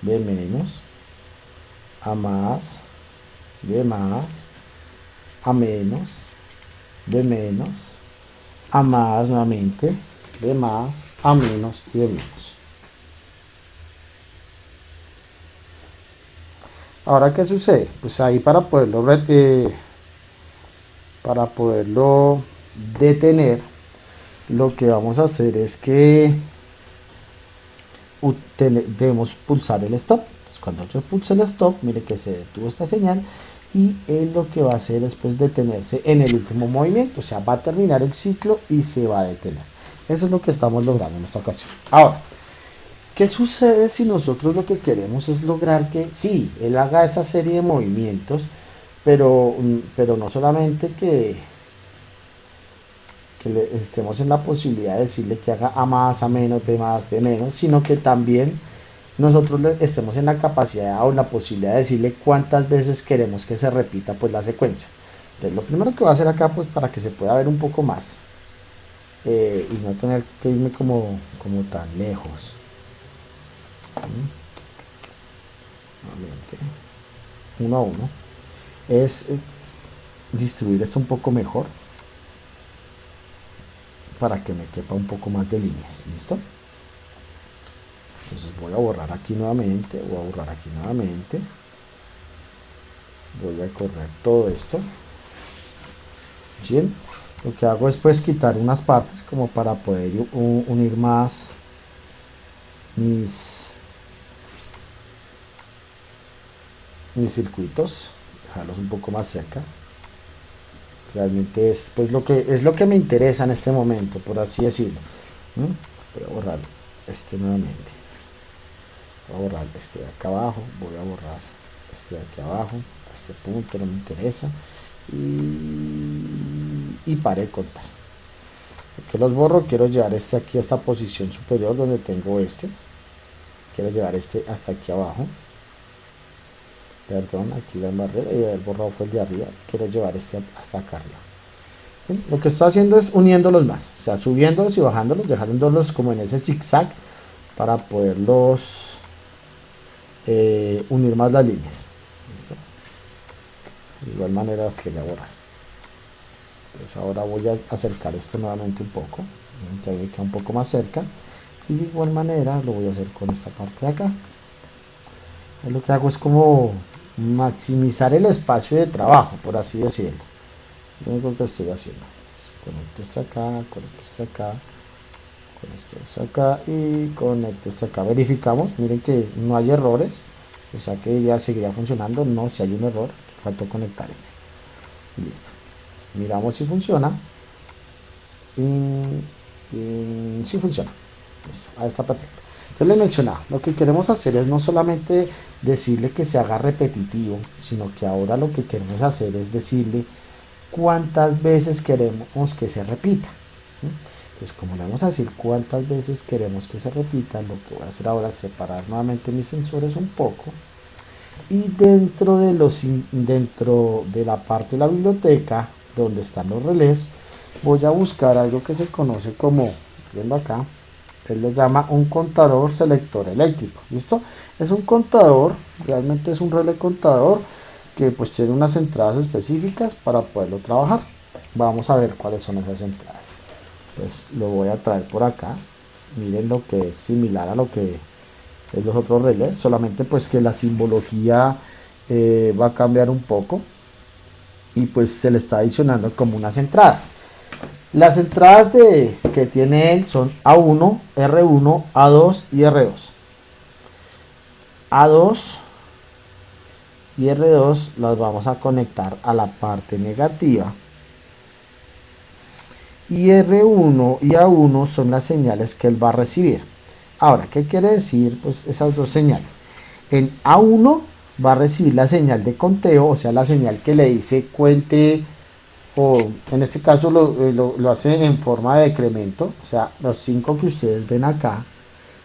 B menos, A más, B más, A menos, B menos, A más nuevamente, B más, A menos y B menos. Ahora, ¿qué sucede? Pues ahí para poderlo detener, lo que vamos a hacer es que debemos pulsar el stop. Entonces, cuando yo pulse el stop, mire que se detuvo esta señal y él lo que va a hacer es pues detenerse en el último movimiento, o sea, va a terminar el ciclo y se va a detener. Eso es lo que estamos logrando en esta ocasión. Ahora, ¿qué sucede si nosotros lo que queremos es lograr que sí, él haga esa serie de movimientos, pero no solamente que le estemos en la posibilidad de decirle que haga A más, B menos, sino que también nosotros estemos en la capacidad o en la posibilidad de decirle cuántas veces queremos que se repita pues la secuencia. Entonces lo primero que voy a hacer acá pues para que se pueda ver un poco más y no tener que irme como tan lejos. Nuevamente, 1 a 1. Es distribuir esto un poco mejor para que me quepa un poco más de líneas. ¿Listo? Entonces voy a borrar aquí nuevamente, voy a borrar aquí nuevamente, voy a correr todo esto. ¿Sí? Lo que hago es pues quitar unas partes como para poder unir más mis circuitos, dejarlos un poco más cerca. Realmente es pues lo que me interesa en este momento, por así decirlo. Voy a borrar este nuevamente, voy a borrar este de acá abajo, voy a borrar este de aquí abajo, este punto no me interesa, y pare de contar. Que los borro, quiero llevar este aquí a esta posición superior donde tengo este, quiero llevar este hasta aquí abajo, perdón, aquí la embarré, y el borrado fue el de arriba, quiero llevar este hasta acá arriba. ¿Sí? Lo que estoy haciendo es uniéndolos más, o sea, subiéndolos y bajándolos, dejándolos como en ese zigzag para poderlos unir más las líneas. ¿Listo? De igual manera quería borrar. Entonces ahora voy a acercar esto nuevamente un poco, que ahí me queda un poco más cerca, y de igual manera lo voy a hacer con esta parte de acá. Lo que hago es como maximizar el espacio de trabajo, por así decirlo. Lo único que estoy haciendo. Conecto esto acá, conecto esto acá, conecto esto acá y conecto esto acá. Verificamos, miren que no hay errores, o sea que ya seguiría funcionando. No, si hay un error, faltó conectar este. Listo. Miramos si funciona. Y si funciona. Listo, ahí está perfecto. Entonces les mencionaba, lo que queremos hacer es no solamente decirle que se haga repetitivo, sino que ahora lo que queremos hacer es decirle cuántas veces queremos que se repita. Entonces, como le vamos a decir cuántas veces queremos que se repita, lo que voy a hacer ahora es separar nuevamente mis sensores un poco, y dentro de la parte de la biblioteca donde están los relés, voy a buscar algo que se conoce como, viendo acá, él lo llama un contador selector eléctrico. ¿Listo? Es un contador, realmente es un relé contador que pues tiene unas entradas específicas para poderlo trabajar. Vamos a ver cuáles son esas entradas. Pues lo voy a traer por acá. Miren lo que es similar a lo que es los otros relés, solamente pues que la simbología va a cambiar un poco y pues se le está adicionando como unas entradas. Las entradas que tiene él son A1, R1, A2 y R2. A2 y R2 las vamos a conectar a la parte negativa. Y R1 y A1 son las señales que él va a recibir. Ahora, ¿qué quiere decir pues esas dos señales? En A1 va a recibir la señal de conteo, o sea, la señal que le dice cuente, o en este caso lo hace en forma de decremento, o sea, los 5 que ustedes ven acá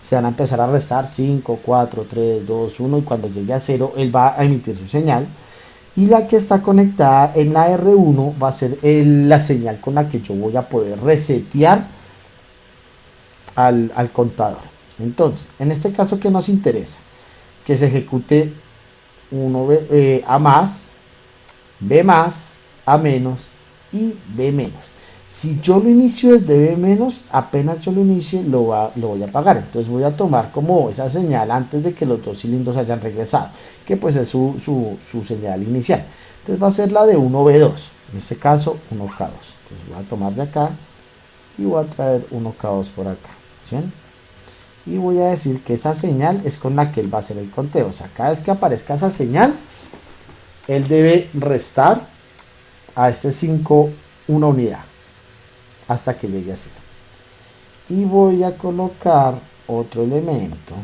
se van a empezar a restar 5, 4, 3, 2, 1 y cuando llegue a 0 él va a emitir su señal. Y la que está conectada en la R1 va a ser la señal con la que yo voy a poder resetear al contador. Entonces, en este caso, ¿qué nos interesa? Que se ejecute A más, B más, A menos y B menos. Si yo lo inicio desde B menos, apenas yo lo inicie, lo voy a apagar. Entonces voy a tomar como esa señal antes de que los dos cilindros hayan regresado, que pues es su señal inicial. Entonces va a ser la de 1B2, en este caso 1K2. Entonces voy a tomar de acá y voy a traer 1K2 por acá. ¿Sí? Y voy a decir que esa señal es con la que él va a hacer el conteo. O sea, cada vez que aparezca esa señal, él debe restar a este 5 una unidad hasta que llegue a 0. Y voy a colocar otro elemento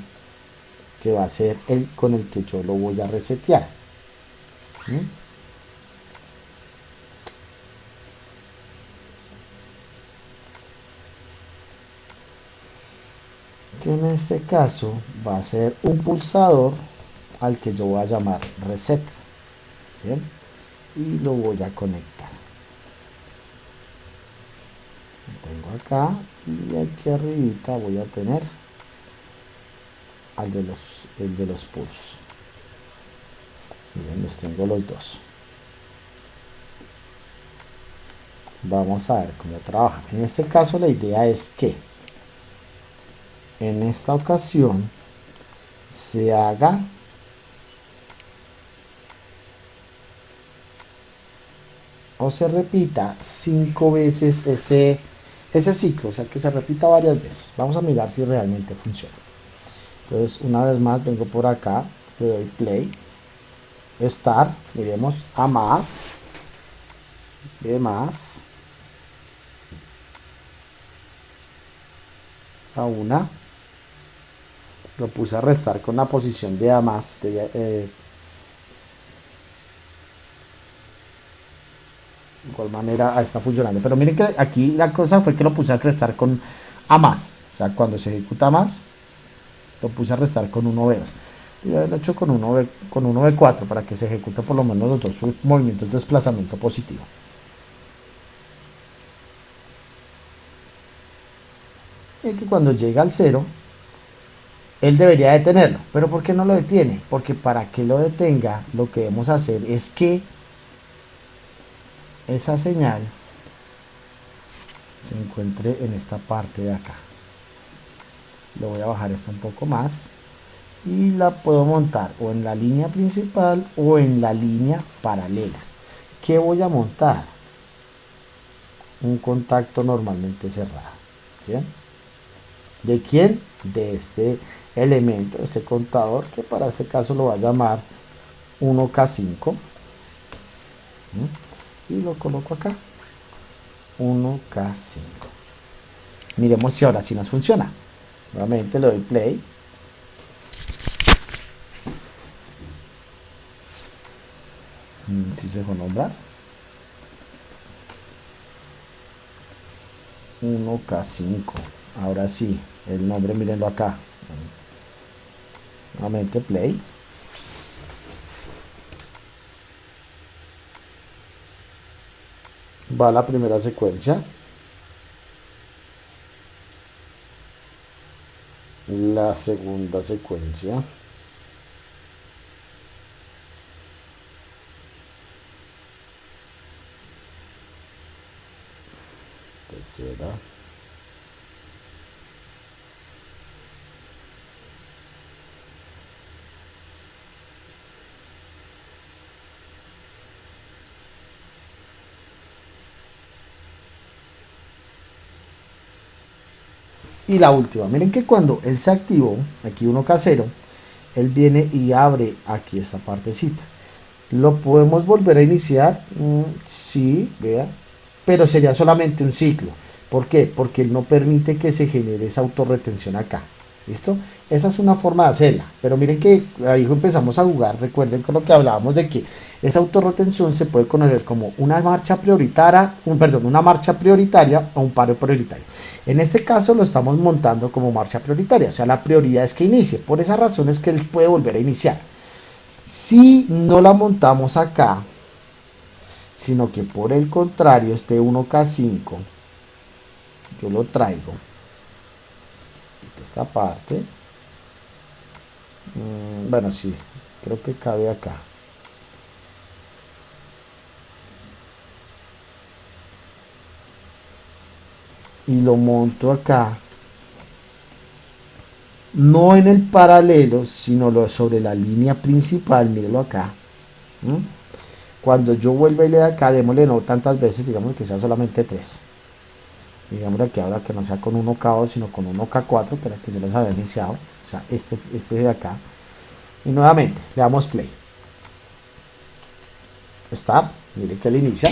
que va a ser el con el que yo lo voy a resetear. ¿Sí? Que en este caso va a ser un pulsador al que yo voy a llamar reset. ¿Sí? Y lo voy a conectar. Lo tengo acá y aquí arribita voy a tener el de los pulsos. Miren, los tengo los dos. Vamos a ver cómo trabaja. En este caso la idea es que en esta ocasión se haga o se repita 5 veces ese ciclo, o sea que se repita varias veces. Vamos a mirar si realmente funciona. Entonces una vez más vengo por acá, le doy play, start, miremos a más, de más, a una, lo puse a restar con la posición de a más, de igual manera está funcionando. Pero miren que aquí la cosa fue que lo puse a restar con a más, o sea cuando se ejecuta más, lo puse a restar con 1B2. Y lo he hecho con 1B4 para que se ejecute por lo menos los dos movimientos de desplazamiento positivo. Y que cuando llega al 0, él debería detenerlo. Pero ¿por qué no lo detiene? Porque para que lo detenga, lo que debemos hacer es que esa señal se encuentre en esta parte de acá. Le voy a bajar esto un poco más y la puedo montar o en la línea principal o en la línea paralela. ¿Qué voy a montar? Un contacto normalmente cerrado. ¿Sí? ¿De quién? De este elemento, este contador, que para este caso lo va a llamar 1K5. Y lo coloco acá. 1K5. Miremos si ahora sí nos funciona. Nuevamente le doy play. Si se dejó nombrar. 1K5. Ahora sí, el nombre mírenlo acá. Nuevamente play. Va la primera secuencia. La segunda secuencia. Tercera. Y la última, miren que cuando él se activó, aquí 1K0, él viene y abre aquí esta partecita. ¿Lo podemos volver a iniciar? Sí, vea, pero sería solamente un ciclo. ¿Por qué? Porque él no permite que se genere esa autorretención acá. ¿Listo? Esa es una forma de hacerla. Pero miren que ahí empezamos a jugar. Recuerden con lo que hablábamos de que esa autorretención se puede conocer como una marcha prioritaria, una marcha prioritaria o un paro prioritario. En este caso lo estamos montando como marcha prioritaria. O sea, la prioridad es que inicie. Por esa razón es que él puede volver a iniciar. Si no la montamos acá, sino que por el contrario este 1K5 yo lo traigo esta parte, bueno, sí, creo que cabe acá, y lo monto acá, no en el paralelo, sino sobre la línea principal. Mírenlo acá. Cuando yo vuelva y le dé acá, démosle no tantas veces, digamos que sea solamente 3. Digamos que ahora que no sea con 1K2 sino con 1K4, que era que yo les había iniciado, o sea, este de acá. Y nuevamente le damos play. Start, mire que le inicia.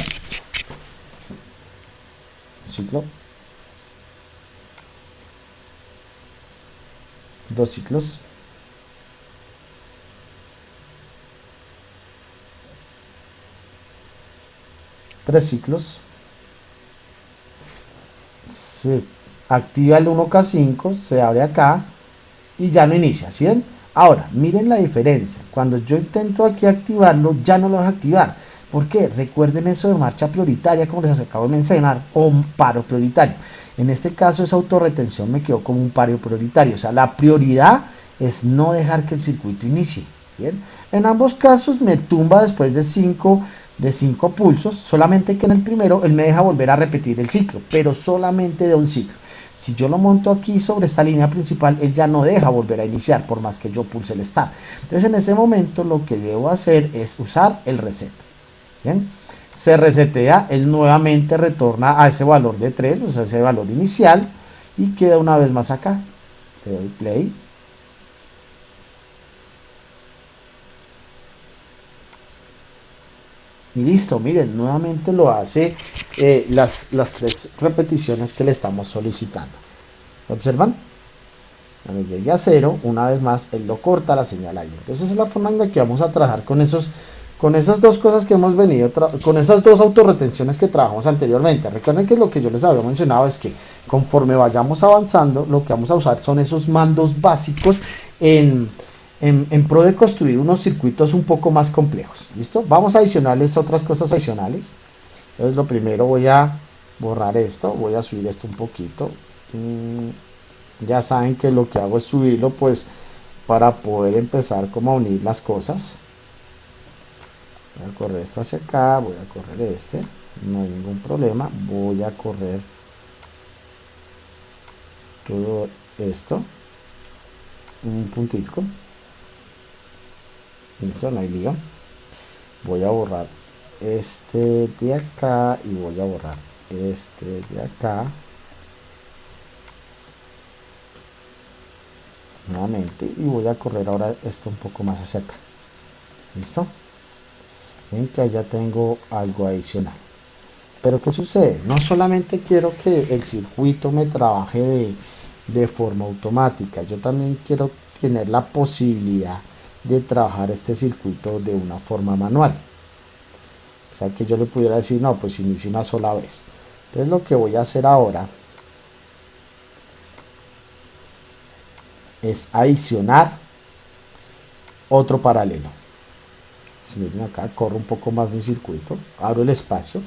Ciclo. 2 ciclos. Tres ciclos. Se activa el 1K5, se abre acá y ya no inicia, ¿sí ven? Ahora, miren la diferencia. Cuando yo intento aquí activarlo, ya no lo vas a activar. ¿Por qué? Recuerden eso de marcha prioritaria, como les acabo de mencionar, o un paro prioritario. En este caso, esa autorretención me quedó como un paro prioritario. O sea, la prioridad es no dejar que el circuito inicie, ¿bien? En ambos casos me tumba después de 5 pulsos, solamente que en el primero él me deja volver a repetir el ciclo, pero solamente de un ciclo. Si yo lo monto aquí sobre esta línea principal, él ya no deja volver a iniciar, por más que yo pulse el start. Entonces en ese momento lo que debo hacer es usar el reset. ¿Bien? Se resetea, él nuevamente retorna a ese valor de 3, o sea, ese valor inicial, y queda una vez más acá. Le doy play. Y listo, miren, nuevamente lo hace las 3 repeticiones que le estamos solicitando. ¿Observan? Cuando llegue a 0, una vez más, él lo corta la señal ahí. Entonces esa es la forma en la que vamos a trabajar con esas dos cosas que hemos venido, con esas dos autorretenciones que trabajamos anteriormente. Recuerden que lo que yo les había mencionado es que conforme vayamos avanzando, lo que vamos a usar son esos mandos básicos en pro de construir unos circuitos un poco más complejos. ¿Listo? Vamos a adicionarles otras cosas adicionales. Entonces lo primero voy a borrar esto, voy a subir esto un poquito. Ya saben que lo que hago es subirlo pues para poder empezar como a unir las cosas. Voy a correr esto hacia acá, voy a correr este, no hay ningún problema. Voy a correr todo esto, un puntito, listo, no hay lío. Voy a borrar este de acá y voy a borrar este de acá nuevamente, y voy a correr ahora esto un poco más hacia acá. Listo, ven que allá tengo algo adicional. Pero ¿qué sucede? No solamente quiero que el circuito me trabaje de forma automática, yo también quiero tener la posibilidad de trabajar este circuito de una forma manual. O sea, que yo le pudiera decir, no, pues inicio una sola vez. Entonces lo que voy a hacer ahora es adicionar otro paralelo. Si miren acá, corro un poco más mi circuito, abro el espacio.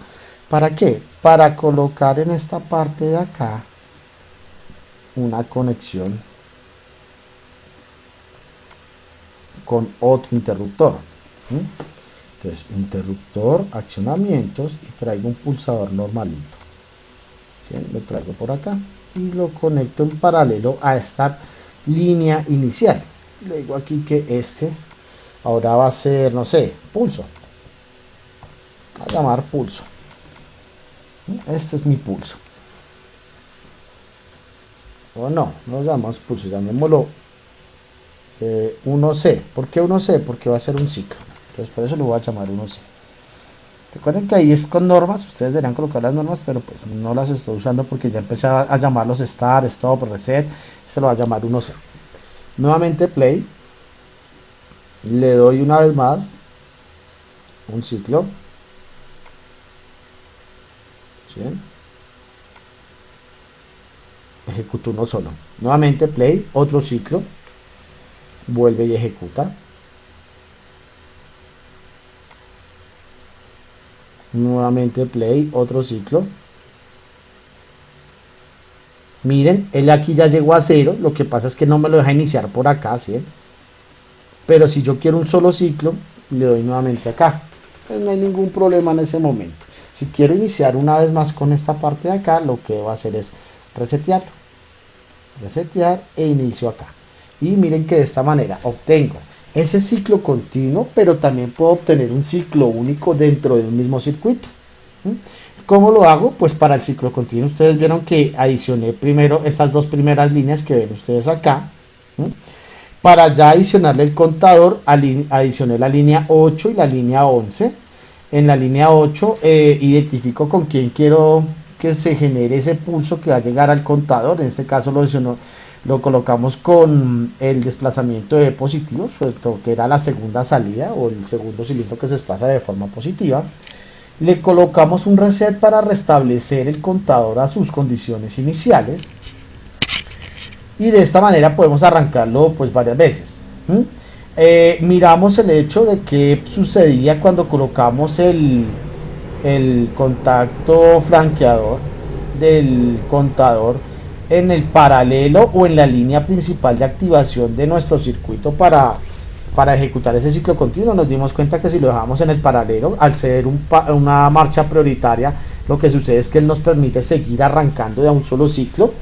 ¿Para qué? Para colocar en esta parte de acá una conexión con otro interruptor. Entonces, interruptor, accionamientos, y traigo un pulsador normalito. ¿Bien? Lo traigo por acá y lo conecto en paralelo a esta línea inicial. Le digo aquí que este ahora va a ser, no sé, pulso. Voy a llamar pulso. Este es mi pulso. O no, no lo llamamos pulso, llamémoslo 1C. ¿Por qué 1C? Porque va a ser un ciclo. Entonces por eso lo voy a llamar 1C. Recuerden que ahí es con normas, ustedes deberían colocar las normas, pero pues no las estoy usando porque ya empecé a llamarlos start, stop, reset. Se lo va a llamar 1C. Nuevamente play. Le doy una vez más un ciclo. ¿Sí? Ejecuto uno solo. Nuevamente play, otro ciclo. Vuelve y ejecuta. Nuevamente play, otro ciclo. Miren, él aquí ya llegó a 0. Lo que pasa es que no me lo deja iniciar por acá, ¿sí? Pero si yo quiero un solo ciclo, le doy nuevamente acá. Pues no hay ningún problema en ese momento. Si quiero iniciar una vez más con esta parte de acá, lo que debo hacer es resetearlo. Resetear e inicio acá. Y miren que de esta manera obtengo ese ciclo continuo, pero también puedo obtener un ciclo único dentro de un mismo circuito. ¿Cómo lo hago? Pues para el ciclo continuo ustedes vieron que adicioné primero estas dos primeras líneas que ven ustedes acá. Para ya adicionarle el contador, adicioné la línea 8 y la línea 11. En la línea 8 identifico con quién quiero que se genere ese pulso que va a llegar al contador. En este caso lo colocamos con el desplazamiento de positivo, que era la segunda salida o el segundo cilindro que se desplaza de forma positiva. Le colocamos un reset para restablecer el contador a sus condiciones iniciales. Y de esta manera podemos arrancarlo pues varias veces. Miramos el hecho de qué sucedía cuando colocamos el contacto flanqueador del contador en el paralelo o en la línea principal de activación de nuestro circuito para para ejecutar ese ciclo continuo, nos dimos cuenta que si lo dejamos en el paralelo, al ser una marcha prioritaria, lo que sucede es que él nos permite seguir arrancando de a un solo ciclo.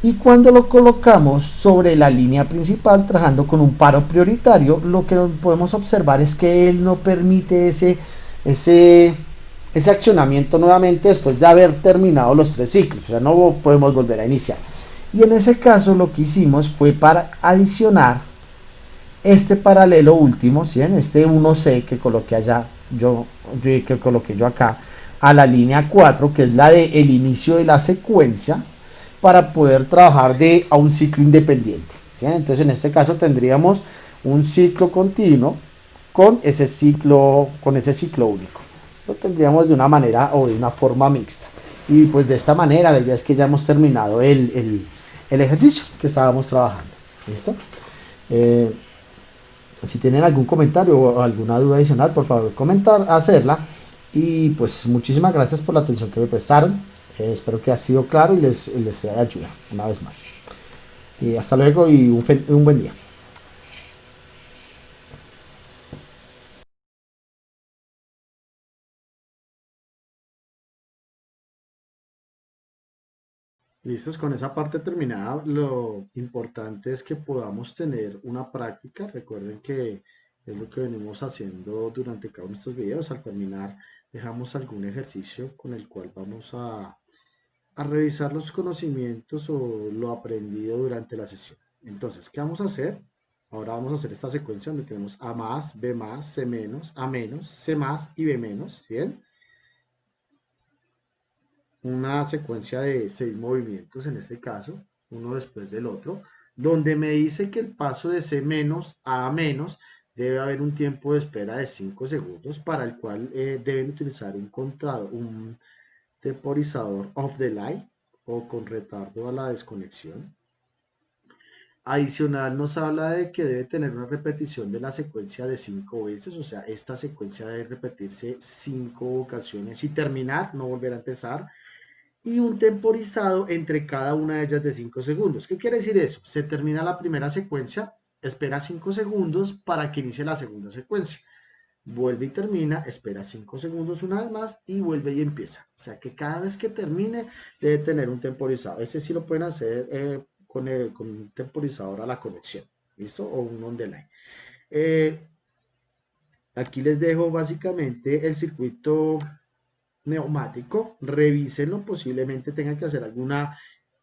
Y cuando lo colocamos sobre la línea principal, trabajando con un paro prioritario, lo que podemos observar es que él no permite ese, ese accionamiento nuevamente después de haber terminado los 3 ciclos. O sea, no podemos volver a iniciar. Y en ese caso lo que hicimos fue para adicionar este paralelo último, ¿sí? En este 1C que coloqué allá, que coloqué yo acá, a la línea 4, que es la de el inicio de la secuencia, para poder trabajar a un ciclo independiente, ¿sí? Entonces en este caso tendríamos un ciclo continuo con ese ciclo único. Lo tendríamos de una manera o de una forma mixta. Y pues de esta manera, la idea es que ya hemos terminado el ejercicio que estábamos trabajando. ¿Listo? Eh, si tienen algún comentario o alguna duda adicional, por favor comentar, hacerla. Y pues muchísimas gracias por la atención que me prestaron. Espero que ha sido claro y les sea de ayuda una vez más. Y hasta luego y un buen día. Listos, con esa parte terminada, lo importante es que podamos tener una práctica. Recuerden que es lo que venimos haciendo durante cada uno de estos videos. Al terminar, dejamos algún ejercicio con el cual vamos a revisar los conocimientos o lo aprendido durante la sesión. Entonces, ¿qué vamos a hacer? Ahora vamos a hacer esta secuencia donde tenemos A más, B más, C menos, A menos, C más y B menos. ¿Bien? Una secuencia de 6 movimientos en este caso, uno después del otro, donde me dice que el paso de C menos a A menos debe haber un tiempo de espera de 5 segundos para el cual deben utilizar un contador, un temporizador off delay o con retardo a la desconexión. Adicional nos habla de que debe tener una repetición de la secuencia de 5 veces, o sea, esta secuencia debe repetirse 5 ocasiones y terminar, no volver a empezar, y un temporizado entre cada una de ellas de 5 segundos. ¿Qué quiere decir eso? Se termina la primera secuencia, espera 5 segundos para que inicie la segunda secuencia. Vuelve y termina, espera 5 segundos una vez más y vuelve y empieza. O sea que cada vez que termine debe tener un temporizado. Ese sí lo pueden hacer con un temporizador a la conexión. ¿Listo? O un on delay. Aquí les dejo básicamente el circuito neumático, revísenlo, posiblemente tengan que hacer alguna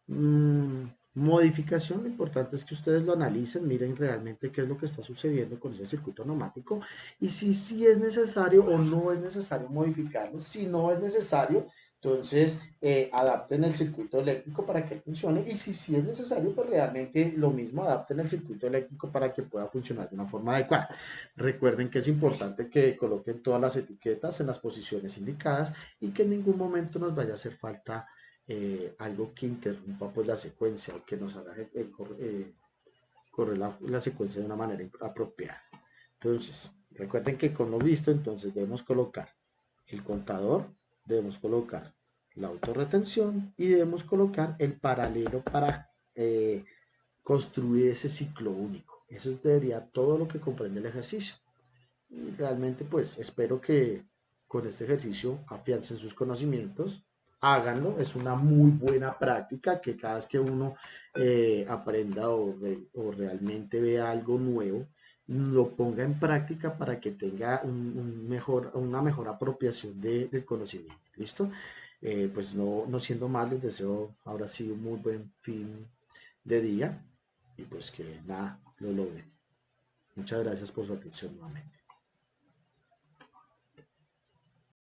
mmm, modificación. Lo importante es que ustedes lo analicen, miren realmente qué es lo que está sucediendo con ese circuito neumático y si es necesario o no es necesario modificarlo. Si no es necesario, entonces adapten el circuito eléctrico para que funcione y si es necesario, pues realmente lo mismo, adapten el circuito eléctrico para que pueda funcionar de una forma adecuada. Recuerden que es importante que coloquen todas las etiquetas en las posiciones indicadas y que en ningún momento nos vaya a hacer falta algo que interrumpa pues la secuencia o que nos haga correr la secuencia de una manera apropiada. Entonces, recuerden que con lo visto, entonces debemos colocar el contador, debemos colocar la autorretención y debemos colocar el paralelo para construir ese ciclo único. Eso debería todo lo que comprende el ejercicio. Y realmente pues espero que con este ejercicio afiancen sus conocimientos, háganlo, es una muy buena práctica que cada vez que uno aprenda o realmente vea algo nuevo, lo ponga en práctica para que tenga una mejor apropiación del conocimiento. ¿Listo? Pues no siendo más, les deseo ahora sí un muy buen fin de día y pues que nada, lo logren. Muchas gracias por su atención nuevamente.